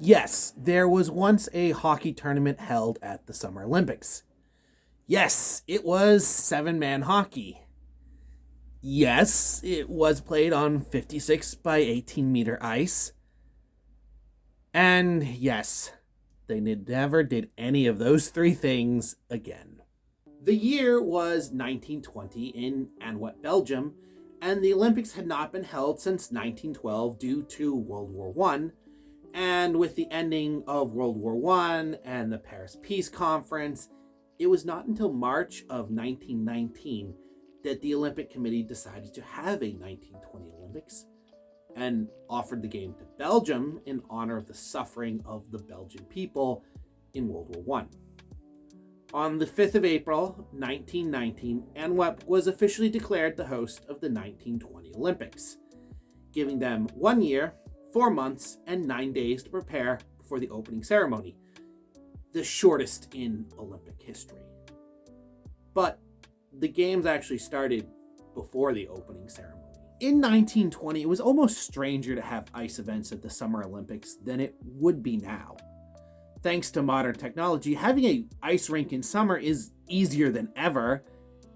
Yes, there was once a hockey tournament held at the Summer Olympics. Yes, it was 7-man hockey. Yes, it was played on 56 by 18 meter ice. And yes, they never did any of those three things again. The year was 1920 in Anweep, Belgium, and the Olympics had not been held since 1912 due to World War I. And with the ending of World War I and the Paris Peace Conference, it was not until March of 1919 that the Olympic Committee decided to have a 1920 Olympics and offered the game to Belgium in honor of the suffering of the Belgian people in World War I. On the 5th of April, 1919, Anweep was officially declared the host of the 1920 Olympics, giving them 1 year, 4 months, and 9 days to prepare for the opening ceremony, the shortest in Olympic history. But the games actually started before the opening ceremony. In 1920, it was almost stranger to have ice events at the Summer Olympics than it would be now. Thanks to modern technology, having an ice rink in summer is easier than ever,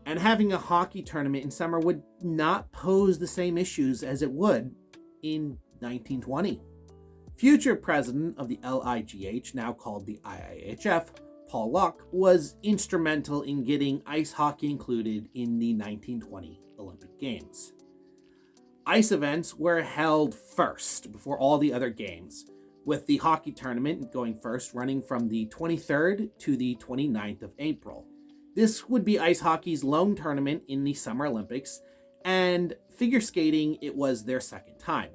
and having a hockey tournament in summer would not pose the same issues as it would in 1920. Future president of the LIGH, now called the IIHF, Paul Lock, was instrumental in getting ice hockey included in the 1920 Olympic Games. Ice events were held first before all the other games, with the hockey tournament going first, running from the 23rd to the 29th of April. This would be ice hockey's lone tournament in the Summer Olympics, and figure skating, it was their second time.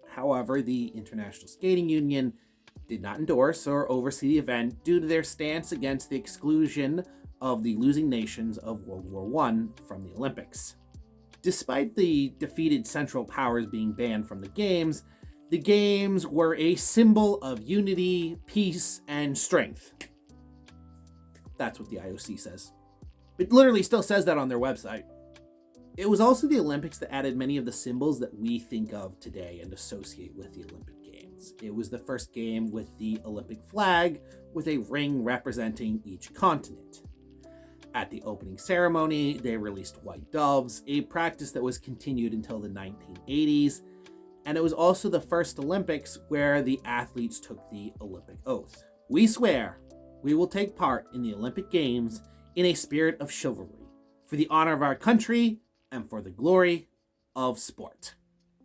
However, the International Skating Union did not endorse or oversee the event due to their stance against the exclusion of the losing nations of World War I from the Olympics. Despite the defeated Central Powers being banned from the Games were a symbol of unity, peace, and strength. That's what the IOC says. It literally still says that on their website. It was also the Olympics that added many of the symbols that we think of today and associate with the Olympic Games. It was the first game with the Olympic flag, with a ring representing each continent. At the opening ceremony, they released white doves, a practice that was continued until the 1980s, and it was also the first Olympics where the athletes took the Olympic oath. We swear we will take part in the Olympic Games in a spirit of chivalry, for the honor of our country and for the glory of sport.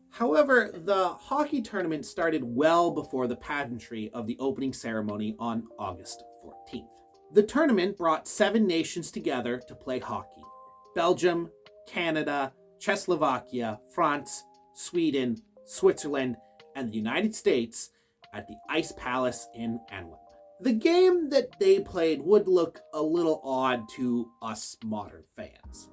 However, the hockey tournament started well before the pageantry of the opening ceremony on August 14th. The tournament brought 7 nations together to play hockey: Belgium, Canada, Czechoslovakia, France, Sweden, Switzerland, and the United States at the Ice Palace in Anweep. The game that they played would look a little odd to us modern fans.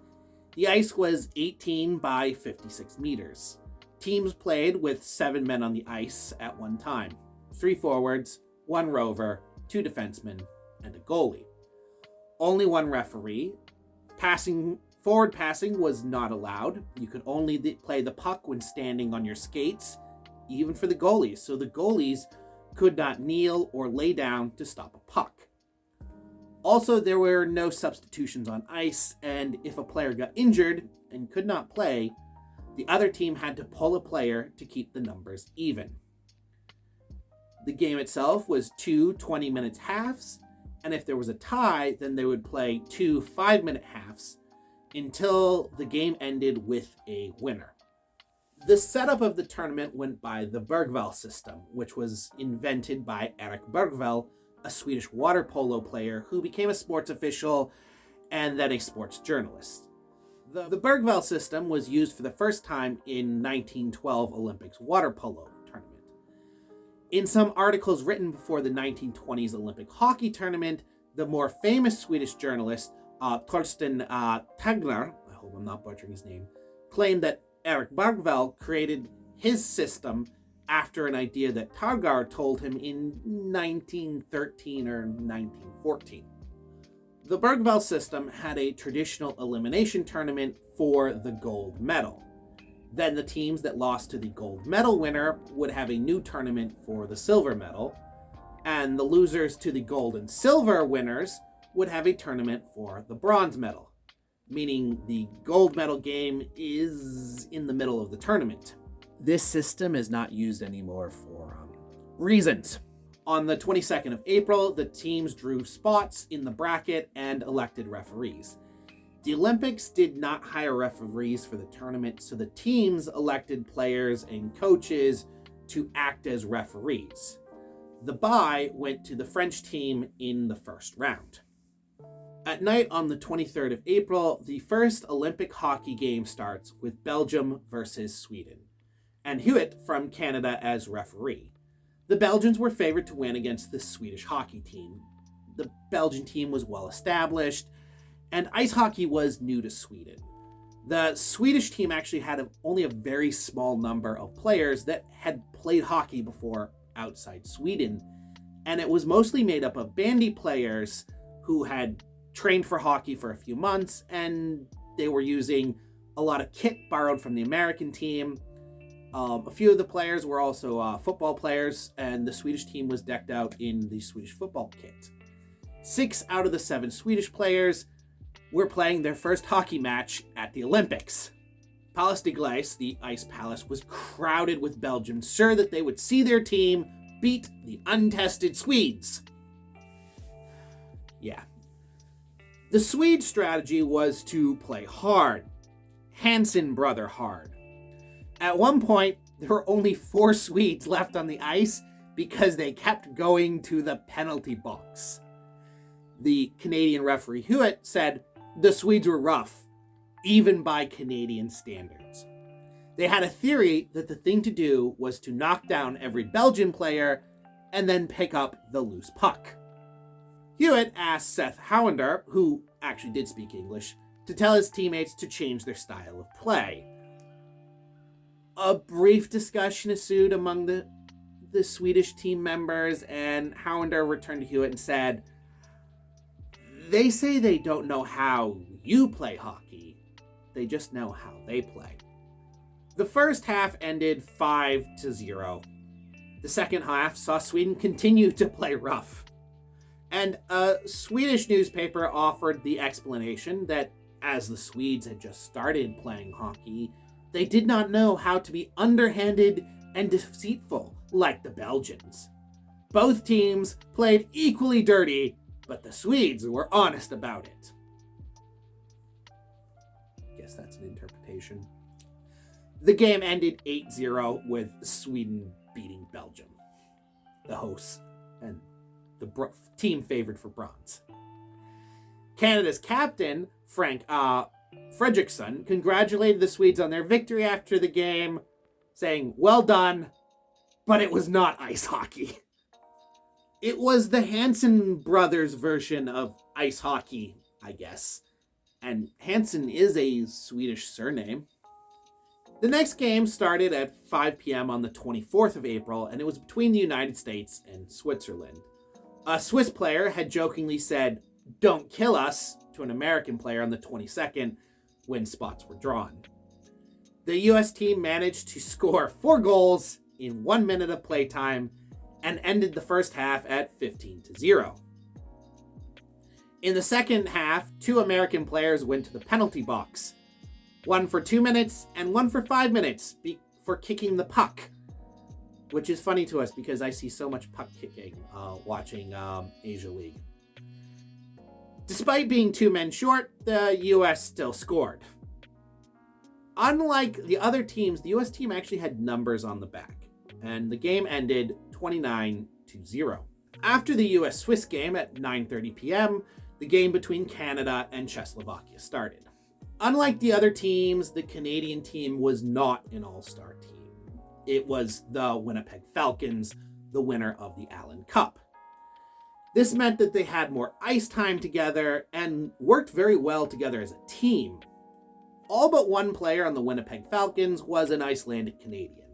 The ice was 18 by 56 meters. Teams played with 7 men on the ice at one time: 3 forwards, 1 rover, 2 defensemen, and a goalie. Only 1 referee. Forward passing was not allowed. You could only play the puck when standing on your skates, even for the goalies. So the goalies could not kneel or lay down to stop a puck. Also, there were no substitutions on ice, and if a player got injured and could not play, the other team had to pull a player to keep the numbers even. The game itself was 2 20-minute halves, and if there was a tie, then they would play 2 5-minute halves until the game ended with a winner. The setup of the tournament went by the Bergvall System, which was invented by Erik Bergvall, a Swedish water polo player who became a sports official and then a sports journalist. The Bergvall System was used for the first time in 1912 Olympics water polo tournament. In some articles written before the 1920s Olympic hockey tournament, the more famous Swedish journalist Torsten Tagner, I hope I'm not butchering his name, claimed that Erik Bergvall created his system after an idea that Tagner told him in 1913 or 1914. The Bergvall system had a traditional elimination tournament for the gold medal. Then the teams that lost to the gold medal winner would have a new tournament for the silver medal. And the losers to the gold and silver winners would have a tournament for the bronze medal, meaning the gold medal game is in the middle of the tournament. This system is not used anymore for reasons. On the 22nd of April, the teams drew spots in the bracket and elected referees. The Olympics did not hire referees for the tournament, so the teams elected players and coaches to act as referees. The bye went to the French team in the first round. At night on the 23rd of April, the first Olympic hockey game starts with Belgium versus Sweden, and Hewitt from Canada as referee. The Belgians were favored to win against the Swedish hockey team. The Belgian team was well established, and ice hockey was new to Sweden. The Swedish team actually had only a very small number of players that had played hockey before outside Sweden, and it was mostly made up of bandy players who had trained for hockey for a few months, and they were using a lot of kit borrowed from the American team. A few of the players were also football players, and the Swedish team was decked out in the Swedish football kit. 6 out of the 7 Swedish players were playing their first hockey match at the Olympics. Palace de Glace, the Ice Palace, was crowded with Belgians, sure that they would see their team beat the untested Swedes. Yeah. The Swede strategy was to play hard. Hansen brother hard. At one point, there were only 4 Swedes left on the ice because they kept going to the penalty box. The Canadian referee Hewitt said the Swedes were rough, even by Canadian standards. They had a theory that the thing to do was to knock down every Belgian player and then pick up the loose puck. Hewitt asked Seth Howander, who actually did speak English, to tell his teammates to change their style of play. A brief discussion ensued among the Swedish team members, and Howander returned to Hewitt and said, "They say they don't know how you play hockey. They just know how they play." The first half ended 5-0. The second half saw Sweden continue to play rough. And a Swedish newspaper offered the explanation that as the Swedes had just started playing hockey, they did not know how to be underhanded and deceitful like the Belgians. Both teams played equally dirty, but the Swedes were honest about it. Guess that's an interpretation. The game ended 8-0 with Sweden beating Belgium, the hosts, and the team favored for bronze. Canada's captain, Frank Fredriksson, congratulated the Swedes on their victory after the game, saying, "Well done, but it was not ice hockey." It was the Hansen brothers' version of ice hockey, I guess. And Hansen is a Swedish surname. The next game started at 5 p.m. on the 24th of April, and it was between the United States and Switzerland. A Swiss player had jokingly said, "Don't kill us," to an American player on the 22nd when spots were drawn. The U.S. team managed to score 4 goals in 1 minute of playtime and ended the first half at 15-0. In the second half, 2 American players went to the penalty box, one for 2 minutes and one for 5 minutes for kicking the puck, which is funny to us because I see so much puck kicking watching Asia League. Despite being 2 men short, the U.S. still scored. Unlike the other teams, the U.S. team actually had numbers on the back, and the game ended 29-0. After the U.S.-Swiss game at 9:30 p.m., the game between Canada and Czechoslovakia started. Unlike the other teams, the Canadian team was not an all-star team. It was the Winnipeg Falcons, the winner of the Allen Cup. This meant that they had more ice time together and worked very well together as a team. All but one player on the Winnipeg Falcons was an Icelandic Canadian.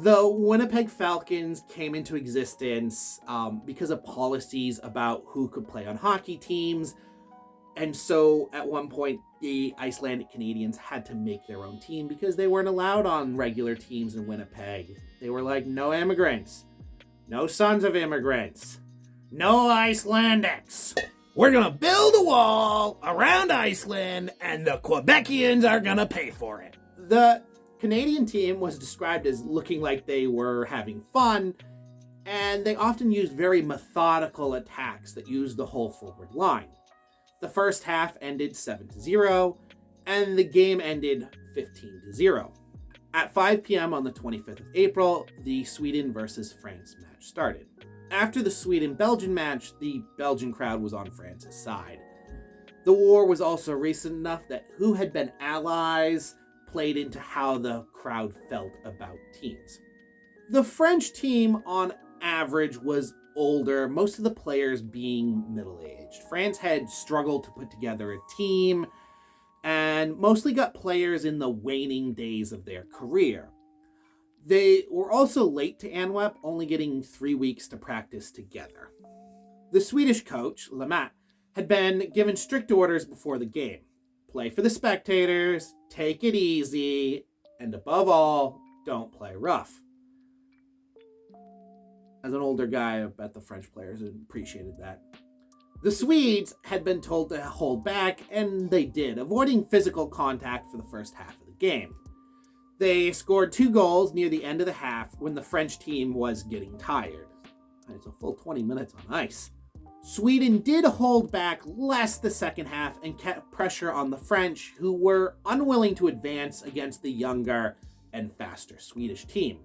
The Winnipeg Falcons came into existence because of policies about who could play on hockey teams, and so at one point the Icelandic Canadians had to make their own team because they weren't allowed on regular teams in Winnipeg. They were like, "No immigrants. No sons of immigrants. No Icelandics. We're gonna build a wall around Iceland, and the Quebecians are gonna pay for it. The Canadian team was described as looking like they were having fun, and they often used very methodical attacks that used the whole forward line. The first half ended 7-0, and the game ended 15-0. At 5 p.m. on the 25th of April, the Sweden versus France match started. After the Sweden-Belgian match, the Belgian crowd was on France's side. The war was also recent enough that who had been allies played into how the crowd felt about teams. The French team, on average, was older, most of the players being middle-aged. France had struggled to put together a team and mostly got players in the waning days of their career. They were also late to Anweep, only getting 3 weeks to practice together. The Swedish coach, LIGH, had been given strict orders before the game. Play for the spectators, take it easy, and above all, don't play rough. As an older guy, I bet the French players appreciated that. The Swedes had been told to hold back, and they did, avoiding physical contact for the first half of the game. They scored 2 goals near the end of the half when the French team was getting tired. It's a full 20 minutes on ice. Sweden did hold back less the second half and kept pressure on the French, who were unwilling to advance against the younger and faster Swedish team.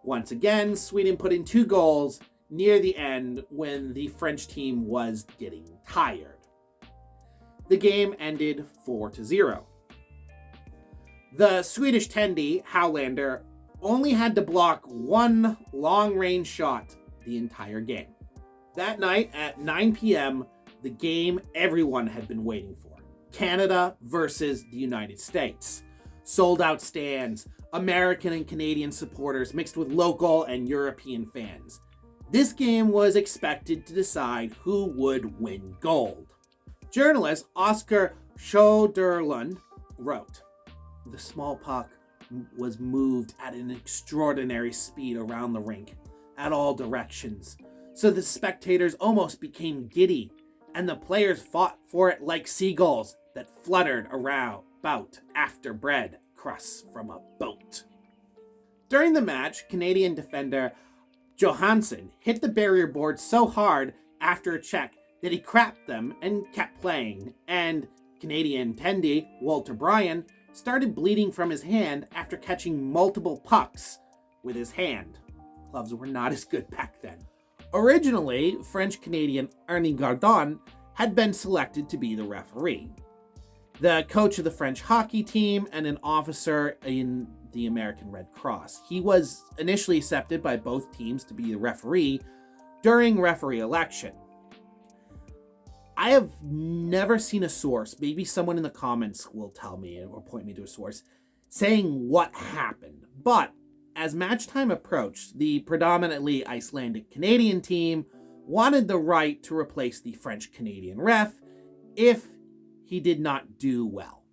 Once again, Sweden put in 2 goals near the end when the French team was getting tired. The game ended 4-0. The Swedish tendy, Howlander, only had to block 1 long-range shot the entire game. That night at 9 p.m., the game everyone had been waiting for. Canada versus the United States. Sold-out stands, American and Canadian supporters mixed with local and European fans. This game was expected to decide who would win gold. Journalist Oscar Söderlund wrote, "The small puck was moved at an extraordinary speed around the rink, at all directions, so the spectators almost became giddy, and the players fought for it like seagulls that fluttered about after bread crusts from a boat." During the match, Canadian defender Johansson hit the barrier board so hard after a check that he crapped them and kept playing, and Canadian tendy Walter Bryan started bleeding from his hand after catching multiple pucks with his hand. Gloves were not as good back then. Originally, French-Canadian Ernie Gardon had been selected to be the referee. The coach of the French hockey team and an officer in the American Red Cross. He was initially accepted by both teams to be the referee during referee election. I have never seen a source, maybe someone in the comments will tell me or point me to a source, saying what happened. But as match time approached, the predominantly Icelandic Canadian team wanted the right to replace the French Canadian ref if he did not do well.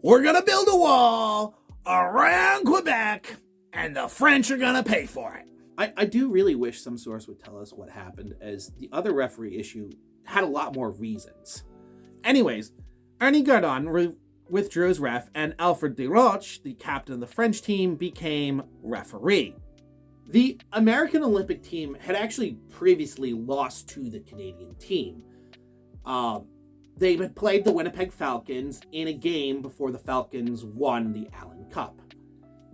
"We're gonna build a wall around Quebec, and the French are gonna pay for it." I do really wish some source would tell us what happened, as the other referee issue had a lot more reasons. Anyways, Ernie Gardon withdrew as ref, and Alfred Desroches, the captain of the French team, became referee. The American Olympic team had actually previously lost to the Canadian team. They had played the Winnipeg Falcons in a game before the Falcons won the Allen Cup.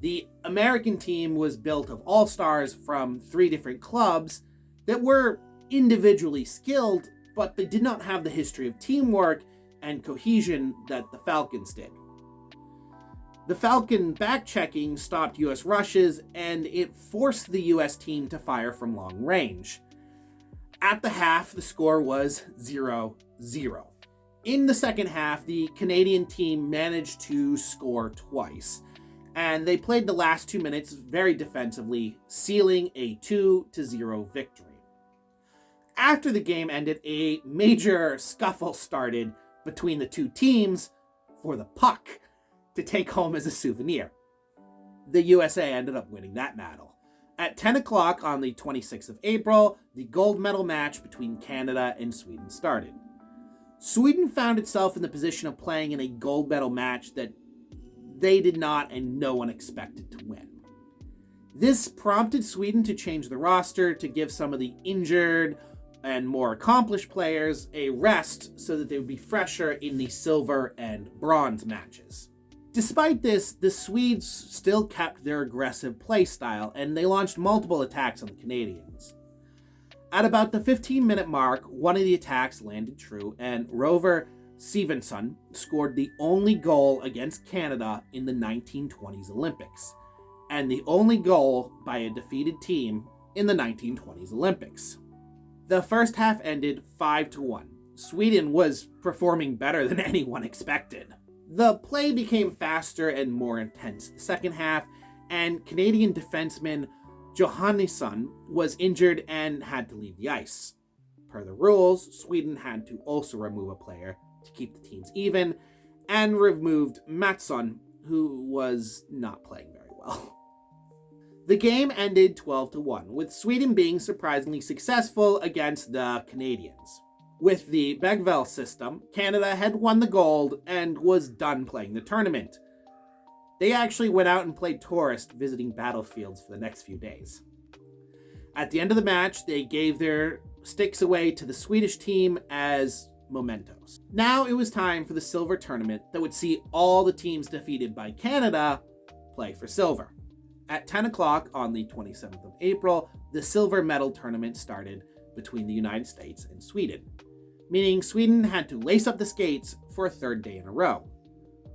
The American team was built of all-stars from 3 different clubs that were individually skilled, but they did not have the history of teamwork and cohesion that the Falcons did. The Falcon back-checking stopped U.S. rushes, and it forced the U.S. team to fire from long range. At the half, the score was 0-0. In the second half, the Canadian team managed to score twice, and they played the last 2 minutes very defensively, sealing a 2-0 victory. After the game ended, a major scuffle started between the 2 teams for the puck to take home as a souvenir. The USA ended up winning that battle. At 10 o'clock on the 26th of April, the gold medal match between Canada and Sweden started. Sweden found itself in the position of playing in a gold medal match that they did not and no one expected to win. This prompted Sweden to change the roster to give some of the injured and more accomplished players a rest so that they would be fresher in the silver and bronze matches. Despite this, the Swedes still kept their aggressive play style and they launched multiple attacks on the Canadians. At about the 15-minute mark, one of the attacks landed true and Rover Stevenson scored the only goal against Canada in the 1920s Olympics, and the only goal by a defeated team in the 1920s Olympics. The first half ended 5-1. Sweden was performing better than anyone expected. The play became faster and more intense the second half, and Canadian defenseman Johannesson was injured and had to leave the ice. Per the rules, Sweden had to also remove a player to keep the teams even, and removed Mattsson, who was not playing very well. The game ended 12-1, with Sweden being surprisingly successful against the Canadians. With the Bergvall System, Canada had won the gold and was done playing the tournament. They actually went out and played tourist, visiting battlefields for the next few days. At the end of the match, they gave their sticks away to the Swedish team as mementos. Now it was time for the silver tournament that would see all the teams defeated by Canada play for silver. At 10 o'clock on the 27th of April, the silver medal tournament started between the United States and Sweden, meaning Sweden had to lace up the skates for a third day in a row.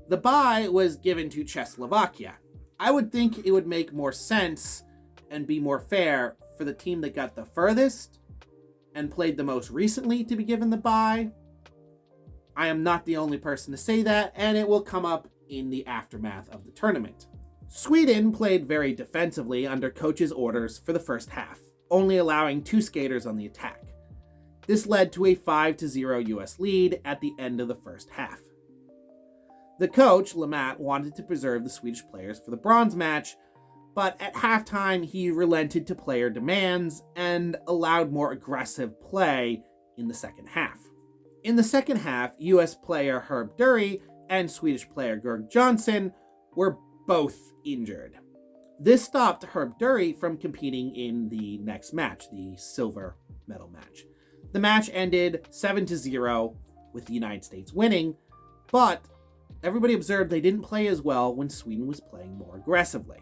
The bye was given to Czechoslovakia. I would think it would make more sense and be more fair for the team that got the furthest and played the most recently to be given the bye. I am not the only person to say that, and it will come up in the aftermath of the tournament. Sweden played very defensively under coach's orders for the first half, only allowing 2 skaters on the attack. This led to a 5-0 US lead at the end of the first half. The coach, Lemaitre, wanted to preserve the Swedish players for the bronze match, but at halftime he relented to player demands and allowed more aggressive play in the second half. In the second half, US player Herb Dury and Swedish player Gerd Johnson were both injured. This stopped Herb Dury from competing in the next match, the silver medal match. The match ended 7-0 with the United States winning, but everybody observed they didn't play as well when Sweden was playing more aggressively.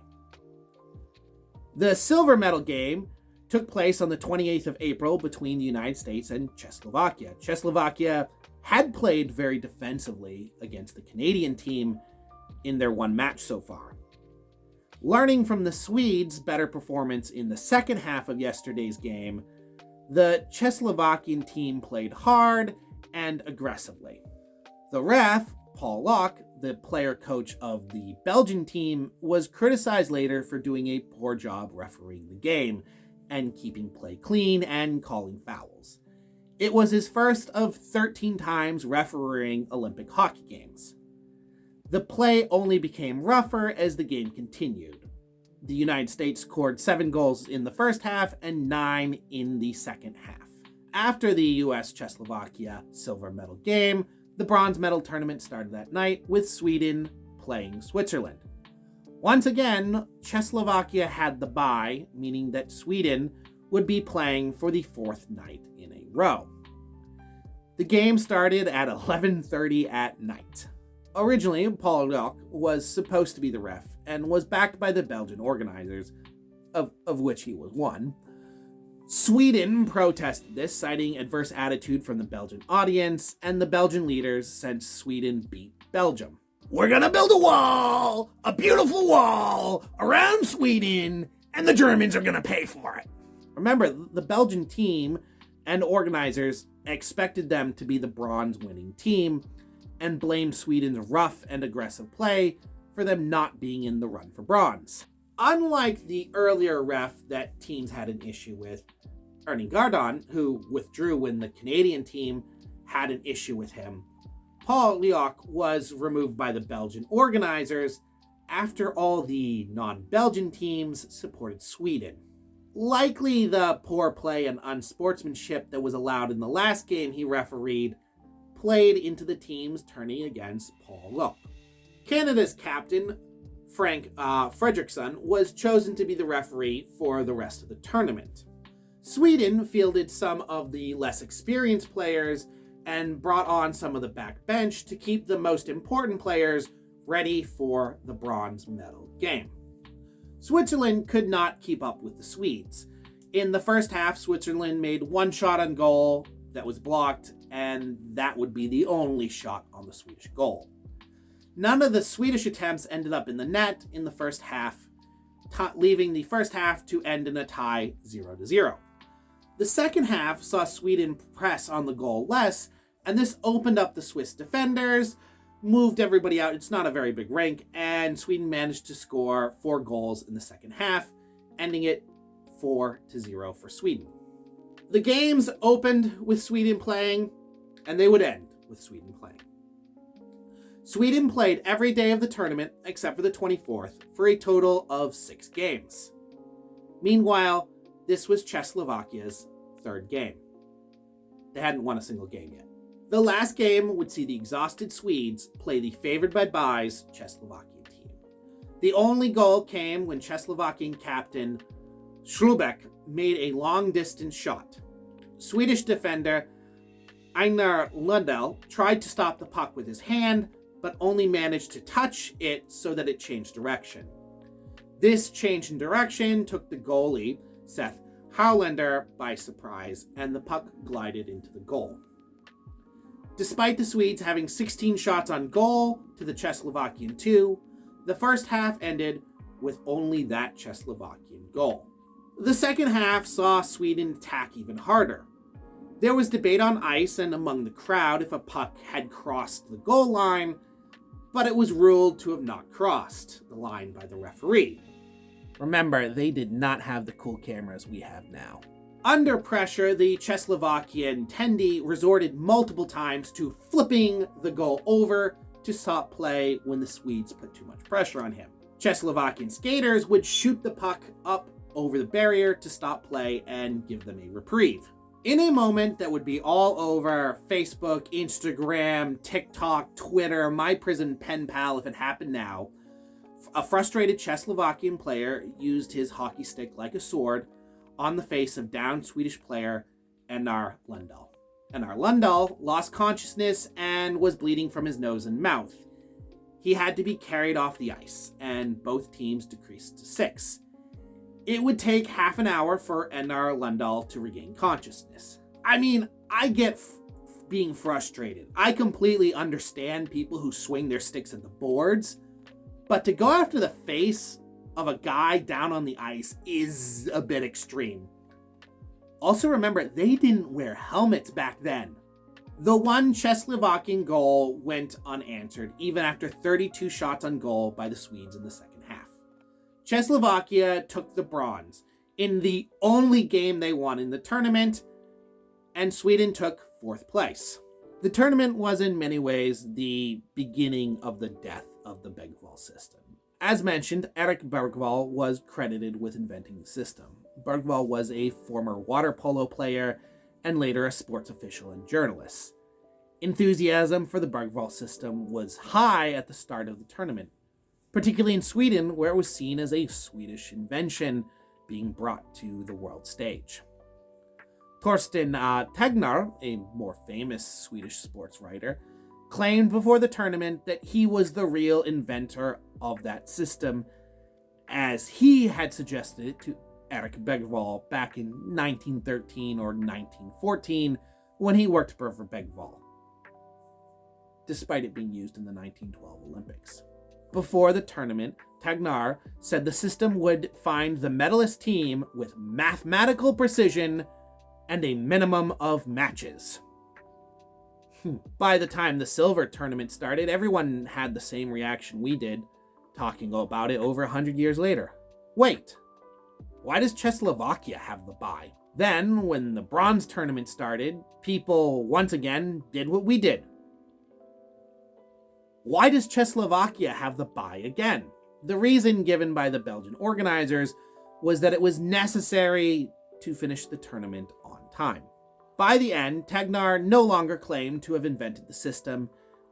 The silver medal game took place on the 28th of April between the United States and Czechoslovakia. Czechoslovakia had played very defensively against the Canadian team in their one match so far. Learning from the Swedes' better performance in the second half of yesterday's game, the Czechoslovakian team played hard and aggressively. The ref, Paul Locke, the player coach of the Belgian team, was criticized later for doing a poor job refereeing the game and keeping play clean and calling fouls. It was his first of 13 times refereeing Olympic hockey games. The play only became rougher as the game continued. The United States scored 7 goals in the first half and 9 in the second half. After the US-Czechoslovakia silver medal game, the bronze medal tournament started that night with Sweden playing Switzerland. Once again, Czechoslovakia had the bye, meaning that Sweden would be playing for the 4th night in a row. The game started at 11:30 at night. Originally, Paul Locke was supposed to be the ref and was backed by the Belgian organizers, of which he was one. Sweden protested this, citing adverse attitude from the Belgian audience and the Belgian leaders since Sweden beat Belgium. We're gonna build a beautiful wall, around Sweden, and the Germans are gonna pay for it. Remember, the Belgian team and organizers expected them to be the bronze winning team and blamed Sweden's rough and aggressive play for them not being in the run for bronze. Unlike the earlier ref that teams had an issue with, Ernie Gardon, who withdrew when the Canadian team had an issue with him, Paul Locke was removed by the Belgian organizers after all the non-Belgian teams supported Sweden. Likely the poor play and unsportsmanship that was allowed in the last game he refereed played into the teams turning against Paul Lowe. Canada's captain, Frank Fredriksson, was chosen to be the referee for the rest of the tournament. Sweden fielded some of the less experienced players and brought on some of the backbench to keep the most important players ready for the bronze medal game. Switzerland could not keep up with the Swedes. In the first half, Switzerland made one shot on goal that was blocked, and that would be the only shot on the Swedish goal. None of the Swedish attempts ended up in the net in the first half, leaving the first half to end in a tie 0-0. The second half saw Sweden press on the goal less, and this opened up the Swiss defenders, moved everybody out. It's not a very big rink, and Sweden managed to score 4 goals in the second half, ending it 4-0 for Sweden. The games opened with Sweden playing, and they would end with Sweden playing. Sweden played every day of the tournament except for the 24th for a total of 6 games. Meanwhile, this was Czechoslovakia's 3rd game. They hadn't won a single game yet. The last game would see the exhausted Swedes play the favored by byes Czechoslovakian team. The only goal came when Czechoslovakian captain Schlubeck made a long-distance shot. Swedish defender Einar Lundell tried to stop the puck with his hand, but only managed to touch it so that it changed direction. This change in direction took the goalie, Seth Howlander, by surprise, and the puck glided into the goal. Despite the Swedes having 16 shots on goal to the Czechoslovakian 2, the first half ended with only that Czechoslovakian goal. The second half saw Sweden attack even harder. There was debate on ice and among the crowd if a puck had crossed the goal line, but it was ruled to have not crossed the line by the referee. Remember, they did not have the cool cameras we have now. Under pressure, the Czechoslovakian Tendy resorted multiple times to flipping the goal over to stop play when the Swedes put too much pressure on him. Czechoslovakian skaters would shoot the puck up over the barrier to stop play and give them a reprieve. In a moment that would be all over Facebook, Instagram, TikTok, Twitter, my prison pen pal if it happened now, a frustrated Czechoslovakian player used his hockey stick like a sword on the face of downed Swedish player Einar Lundell. Einar Lundell lost consciousness and was bleeding from his nose and mouth. He had to be carried off the ice, and both teams decreased to 6. It would take half an hour for Einar Lundell to regain consciousness. I mean, I get being frustrated. I completely understand people who swing their sticks at the boards, but to go after the face of a guy down on the ice is a bit extreme. Also remember, they didn't wear helmets back then. The one Czechoslovakian goal went unanswered, even after 32 shots on goal by the Swedes in the second half. Czechoslovakia took the bronze in the only game they won in the tournament, and Sweden took 4th place. The tournament was in many ways the beginning of the death of the Bergvall system. As mentioned, Erik Bergvall was credited with inventing the system. Bergvall was a former water polo player and later a sports official and journalist. Enthusiasm for the Bergvall system was high at the start of the tournament, particularly in Sweden, where it was seen as a Swedish invention being brought to the world stage. Torsten Tegner, a more famous Swedish sports writer, claimed before the tournament that he was the real inventor of that system, as he had suggested it to Erik Bergvall back in 1913 or 1914 when he worked for Bergvall, despite it being used in the 1912 Olympics. Before the tournament, Tegner said the system would find the medalist team with mathematical precision and a minimum of matches. By the time the silver tournament started, everyone had the same reaction we did, talking about it over 100 years later. Wait, why does Czechoslovakia have the bye? Then, when the bronze tournament started, people once again did what we did. Why does Czechoslovakia have the bye again? The reason given by the Belgian organizers was that it was necessary to finish the tournament on time. By the end, Tegnar no longer claimed to have invented the system,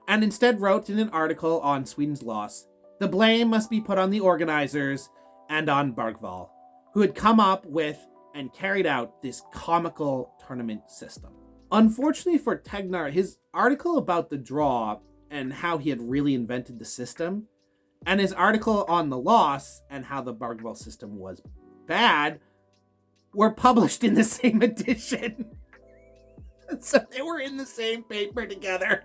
and instead wrote in an article on Sweden's loss, "The blame must be put on the organizers and on Bergvall, who had come up with and carried out this comical tournament system." Unfortunately for Tegnar, his article about the draw and how he had really invented the system, and his article on the loss and how the Bergvall system was bad, were published in the same edition. So they were in the same paper together.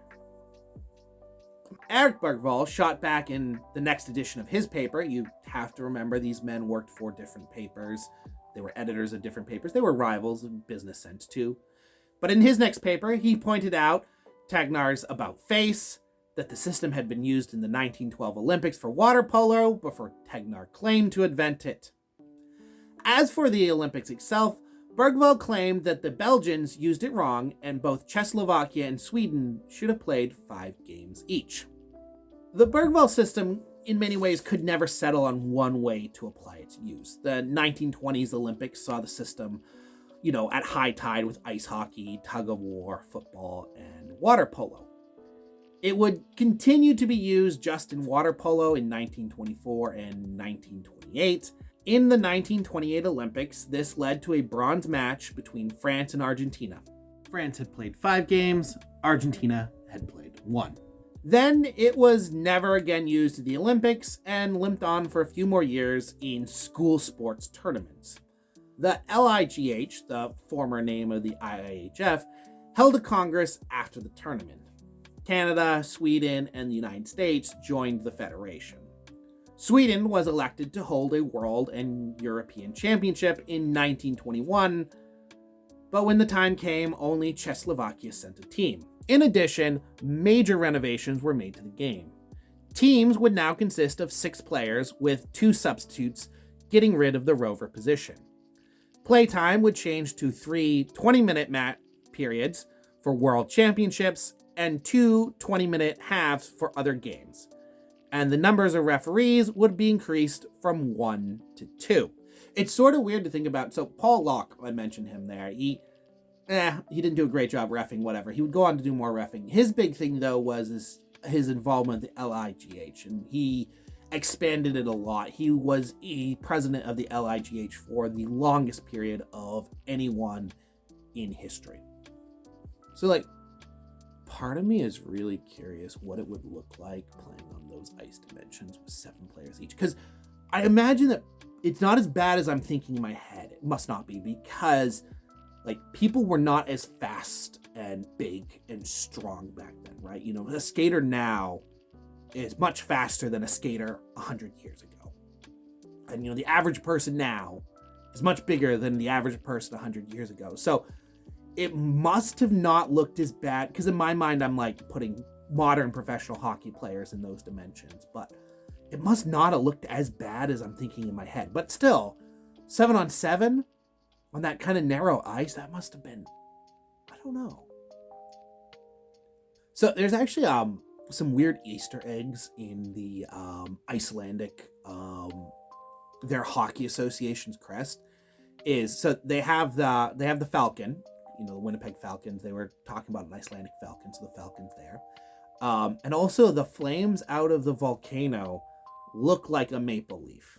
Eric Bergvall shot back in the next edition of his paper. You have to remember these men worked for different papers. They were editors of different papers. They were rivals in business sense too. But in his next paper, he pointed out Tegnar's about face, that the system had been used in the 1912 Olympics for water polo before Tegnar claimed to invent it. As for the Olympics itself, Bergvall claimed that the Belgians used it wrong and both Czechoslovakia and Sweden should have played 5 games each. The Bergvall system, in many ways, could never settle on one way to apply its use. The 1920s Olympics saw the system, at high tide with ice hockey, tug of war, football, and water polo. It would continue to be used just in water polo in 1924 and 1928. In the 1928 Olympics, this led to a bronze match between France and Argentina. France had played 5 games, Argentina had played 1. Then it was never again used at the Olympics and limped on for a few more years in school sports tournaments. The LIGH, the former name of the IIHF, held a congress after the tournament. Canada, Sweden, and the United States joined the federation. Sweden was elected to hold a World and European Championship in 1921, but when the time came, only Czechoslovakia sent a team. In addition, major renovations were made to the game. Teams would now consist of 6 players with 2 substitutes, getting rid of the rover position. Playtime would change to 3 20-minute periods for World Championships and 2 20-minute halves for other games. And the numbers of referees would be increased from 1 to 2. It's sort of weird to think about. So Paul Locke, I mentioned him there. He didn't do a great job reffing, whatever. He would go on to do more reffing. His big thing, though, was his involvement with the LIGH, and he expanded it a lot. He was president of the LIGH for the longest period of anyone in history. So, part of me is really curious what it would look like playing on those ice dimensions with 7 players each. Because I imagine that it's not as bad as I'm thinking in my head. It must not be, because people were not as fast and big and strong back then, right? A skater now is much faster than a skater 100 years ago. And, the average person now is much bigger than the average person 100 years ago. So it must have not looked as bad, because in my mind, I'm putting modern professional hockey players in those dimensions, but it must not have looked as bad as I'm thinking in my head. But still, 7-on-7 on that kind of narrow ice, that must have been, I don't know. So there's actually some weird Easter eggs in the Icelandic, their hockey association's crest. So they have the Falcon, the Winnipeg Falcons. They were talking about an Icelandic Falcon, so the Falcon's there. And also the flames out of the volcano look like a maple leaf.